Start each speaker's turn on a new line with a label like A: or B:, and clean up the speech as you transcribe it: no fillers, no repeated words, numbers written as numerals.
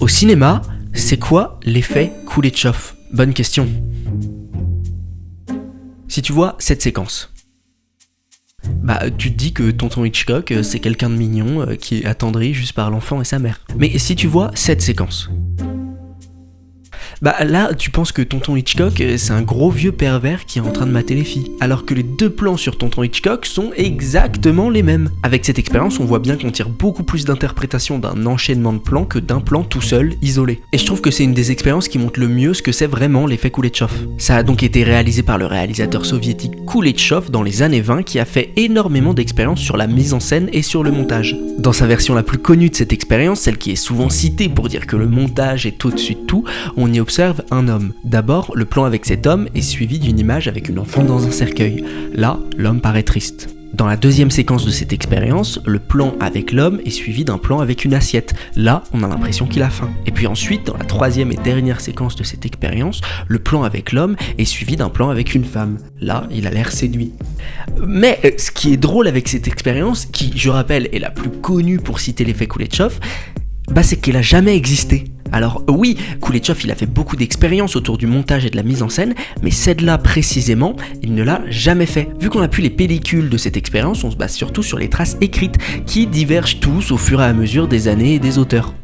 A: Au cinéma, c'est quoi l'effet Kuleshov? Bonne question. Si tu vois cette séquence, tu te dis que tonton Hitchcock, c'est quelqu'un de mignon qui est attendri juste par l'enfant et sa mère. Mais si tu vois cette séquence, là, tu penses que tonton Hitchcock, c'est un gros vieux pervers qui est en train de mater les filles. Alors que les deux plans sur tonton Hitchcock sont exactement les mêmes. Avec cette expérience, on voit bien qu'on tire beaucoup plus d'interprétation d'un enchaînement de plans que d'un plan tout seul, isolé. Et je trouve que c'est une des expériences qui montre le mieux ce que c'est vraiment l'effet Kuleshov. Ça a donc été réalisé par le réalisateur soviétique Kuleshov dans les années 20 qui a fait énormément d'expériences sur la mise en scène et sur le montage. Dans sa version la plus connue de cette expérience, celle qui est souvent citée pour dire que le montage est au-dessus de tout, on y observe un homme. D'abord, le plan avec cet homme est suivi d'une image avec une enfant dans un cercueil. Là, l'homme paraît triste. Dans la deuxième séquence de cette expérience, le plan avec l'homme est suivi d'un plan avec une assiette. Là, on a l'impression qu'il a faim. Et puis ensuite, dans la troisième et dernière séquence de cette expérience, le plan avec l'homme est suivi d'un plan avec une femme. Là, il a l'air séduit. Mais ce qui est drôle avec cette expérience, qui, je rappelle, est la plus connue pour citer l'effet Kuleshov, c'est qu'elle a jamais existé. Alors oui, Kuleshov il a fait beaucoup d'expériences autour du montage et de la mise en scène, mais celle-là précisément, il ne l'a jamais fait. Vu qu'on a plus les pellicules de cette expérience, on se base surtout sur les traces écrites, qui divergent tous au fur et à mesure des années et des auteurs.